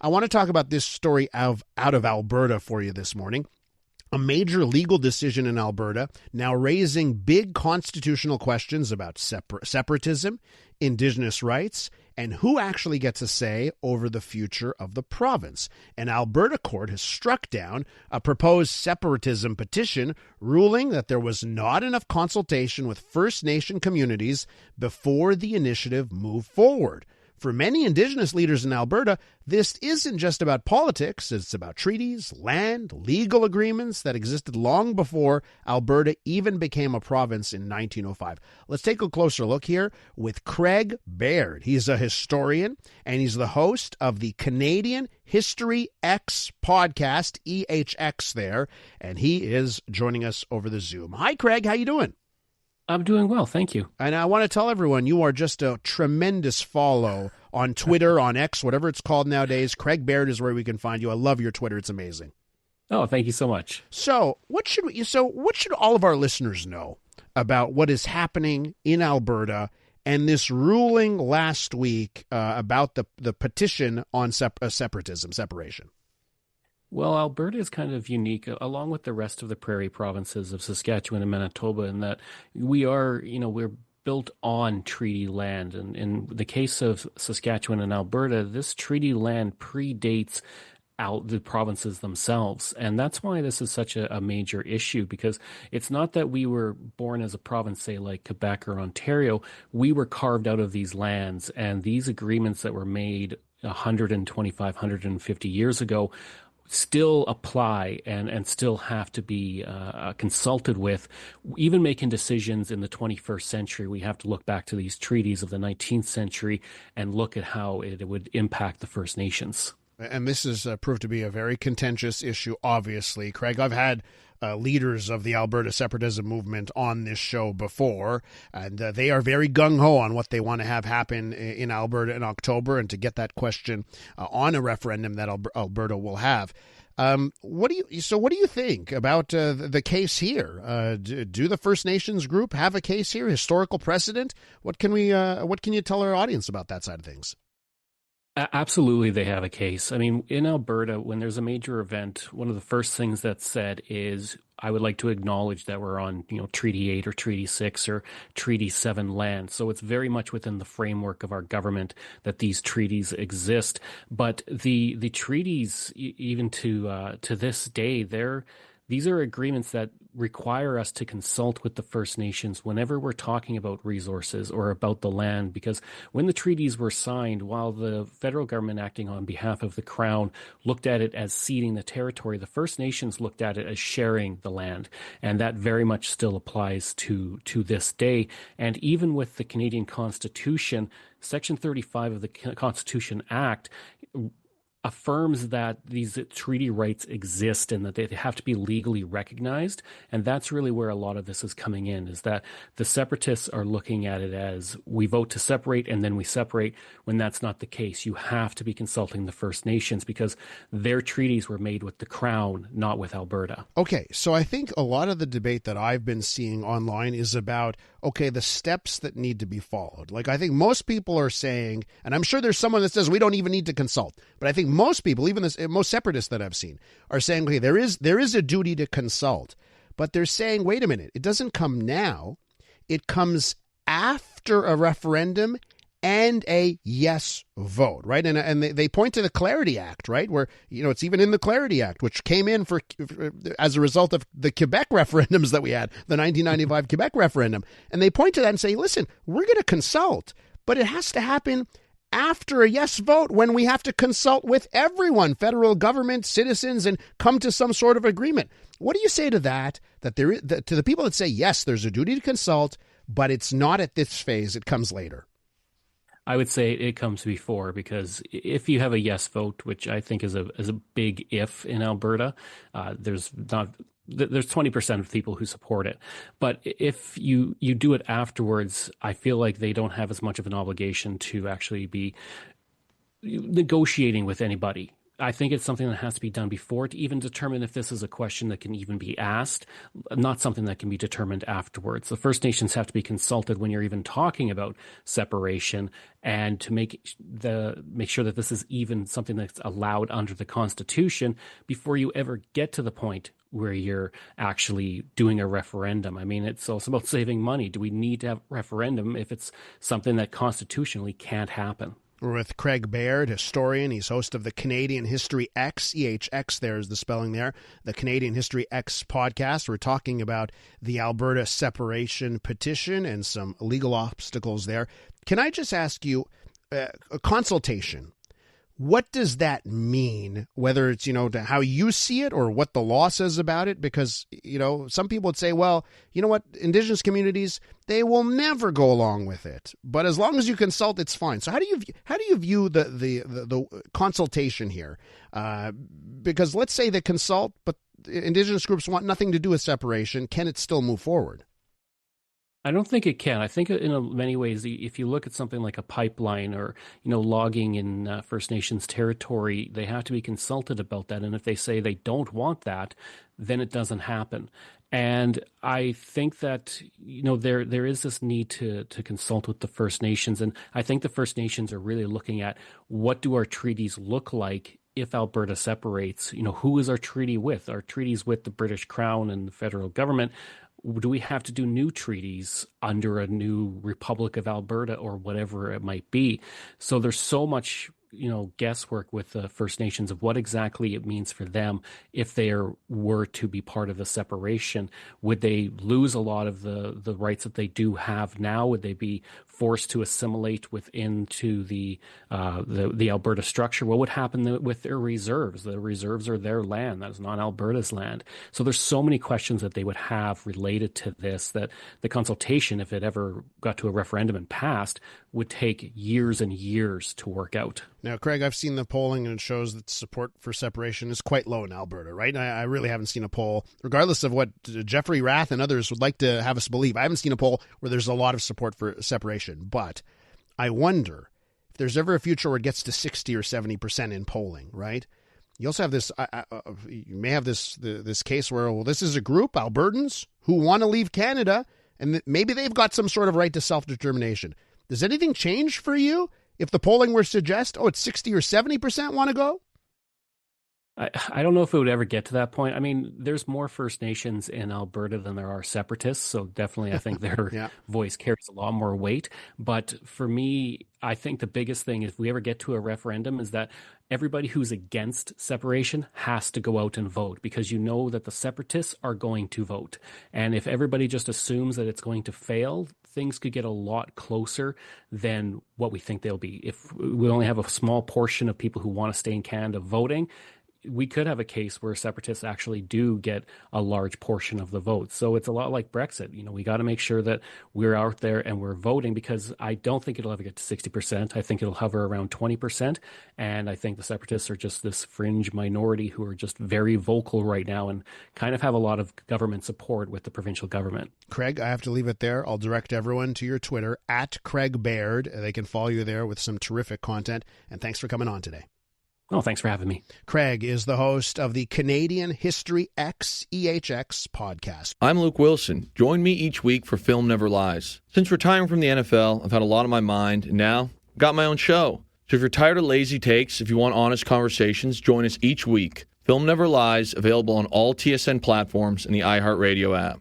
I want to talk about this story out of Alberta for you this morning. A major legal decision in Alberta now raising big constitutional questions about separatism, Indigenous rights, and who actually gets a say over the future of the province. An Alberta court has struck down a proposed separatism petition, ruling that there was not enough consultation with First Nation communities before the initiative moved forward. For many Indigenous leaders in Alberta, this isn't just about politics. It's about treaties, land, legal agreements that existed long before Alberta even became a province in 1905. Let's take a closer look here with Craig Baird. He's a historian, and he's the host of the Canadian History Ehx podcast, EHX there, and he is joining us over the Zoom. Hi, Craig. How you doing? I'm doing well, thank you. And I want to tell everyone you are just a tremendous follow on Twitter, on X, whatever it's called nowadays. Craig Baird is where we can find you. I love your Twitter. It's amazing. Oh, thank you so much. So what should all of our listeners know about what is happening in Alberta and this ruling last week about the petition on separation? Well, Alberta is kind of unique, along with the rest of the prairie provinces of Saskatchewan and Manitoba, in that we're built on treaty land. And in the case of Saskatchewan and Alberta, this treaty land predates out the provinces themselves. And that's why this is such a major issue, because it's not that we were born as a province, say, like Quebec or Ontario. We were carved out of these lands, and these agreements that were made 125, 150 years ago still apply and still have to be consulted with. Even making decisions in the 21st century, we have to look back to these treaties of the 19th century and look at how it would impact the First Nations. And this has proved to be a very contentious issue, obviously. Craig, I've had leaders of the Alberta separatism movement on this show before, and they are very gung-ho on what they want to have happen in Alberta in October, and to get that question on a referendum that Alberta will have. What do you think about the case here? Do the First Nations group have a case here? Historical precedent? What can you tell our audience about that side of things? Absolutely, they have a case. I mean, in Alberta, when there's a major event, one of the first things that's said is, I would like to acknowledge that we're on, Treaty 8 or Treaty 6 or Treaty 7 land. So it's very much within the framework of our government that these treaties exist. But the treaties, even to this day, these are agreements that require us to consult with the First Nations whenever we're talking about resources or about the land, because when the treaties were signed, while the federal government acting on behalf of the Crown looked at it as ceding the territory, the First Nations looked at it as sharing the land. And that very much still applies to this day. And even with the Canadian Constitution, Section 35 of the Constitution Act affirms that these treaty rights exist and that they have to be legally recognized. And that's really where a lot of this is coming in, is that the separatists are looking at it as we vote to separate and then we separate, when that's not the case. You have to be consulting the First Nations because their treaties were made with the Crown, not with Alberta. Okay, so I think a lot of the debate that I've been seeing online is about, the steps that need to be followed. Like, I think most people are saying, and I'm sure there's someone that says we don't even need to consult, but I think most people, even most separatists that I've seen, are saying, okay, there is a duty to consult, but they're saying, wait a minute, it doesn't come now. It comes after a referendum and a yes vote, right? And they point to the Clarity Act, right? Where, it's even in the Clarity Act, which came in for as a result of the Quebec referendums that we had, the 1995 Quebec referendum. And they point to that and say, listen, we're going to consult, but it has to happen after a yes vote, when we have to consult with everyone, federal government, citizens, and come to some sort of agreement. What do you say to that? To the people that say, yes, there's a duty to consult, but it's not at this phase, it comes later. I would say it comes before, because if you have a yes vote, which I think is a big if in Alberta, there's 20% of people who support it. But if you do it afterwards, I feel like they don't have as much of an obligation to actually be negotiating with anybody. I think it's something that has to be done before to even determine if this is a question that can even be asked, not something that can be determined afterwards. The First Nations have to be consulted when you're even talking about separation, and to make sure that this is even something that's allowed under the Constitution before you ever get to the point where you're actually doing a referendum. I mean, it's also about saving money. Do we need to have a referendum if it's something that constitutionally can't happen? We're with Craig Baird, historian. He's host of the Canadian History Ehx, EHX, there's the spelling there, the Canadian History Ehx podcast. We're talking about the Alberta separation petition and some legal obstacles there. Can I just ask you, a consultation, what does that mean, whether it's, to how you see it or what the law says about it? Because, some people would say, well, you know what, Indigenous communities, they will never go along with it. But as long as you consult, it's fine. So how do you view the consultation here? Because let's say they consult, but Indigenous groups want nothing to do with separation. Can it still move forward? I don't think it can. I think in many ways, if you look at something like a pipeline or, logging in First Nations territory, they have to be consulted about that. And if they say they don't want that, then it doesn't happen. And I think that, there is this need to consult with the First Nations. And I think the First Nations are really looking at what do our treaties look like if Alberta separates. Who is our treaty with? Our treaties with the British Crown and the federal government. Do we have to do new treaties under a new Republic of Alberta or whatever it might be? So there's so much, guesswork with the First Nations of what exactly it means for them if they were to be part of the separation. Would they lose a lot of the rights that they do have now? Would they be forced to assimilate into the Alberta structure? What would happen with their reserves? The reserves are their land. That is not Alberta's land. So there's so many questions that they would have related to this that the consultation, if it ever got to a referendum and passed, would take years and years to work out. Now, Craig, I've seen the polling and it shows that support for separation is quite low in Alberta, right? I really haven't seen a poll, regardless of what Jeffrey Rath and others would like to have us believe. I haven't seen a poll where there's a lot of support for separation. But I wonder if there's ever a future where it gets to 60 or 70% in polling, right? You also have this, you may have this case where, well, this is a group, Albertans, who want to leave Canada, and maybe they've got some sort of right to self-determination. Does anything change for you if the polling were to suggest, it's 60 or 70% want to go? I don't know if it would ever get to that point. I mean, there's more First Nations in Alberta than there are separatists, so definitely I think their voice carries a lot more weight. But for me, I think the biggest thing, if we ever get to a referendum, is that everybody who's against separation has to go out and vote, because you know that the separatists are going to vote. And if everybody just assumes that it's going to fail, things could get a lot closer than what we think they'll be. If we only have a small portion of people who want to stay in Canada voting, we could have a case where separatists actually do get a large portion of the vote. So it's a lot like Brexit. We got to make sure that we're out there and we're voting, because I don't think it'll ever get to 60%. I think it'll hover around 20%. And I think the separatists are just this fringe minority who are just very vocal right now and kind of have a lot of government support with the provincial government. Craig, I have to leave it there. I'll direct everyone to your Twitter, @CraigBaird. They can follow you there with some terrific content. And thanks for coming on today. Oh, thanks for having me. Craig is the host of the Canadian History Ehx, EHX podcast. I'm Luke Wilson. Join me each week for Film Never Lies. Since retiring from the NFL, I've had a lot on my mind, and now I've got my own show. So if you're tired of lazy takes, if you want honest conversations, join us each week. Film Never Lies, available on all TSN platforms and the iHeartRadio app.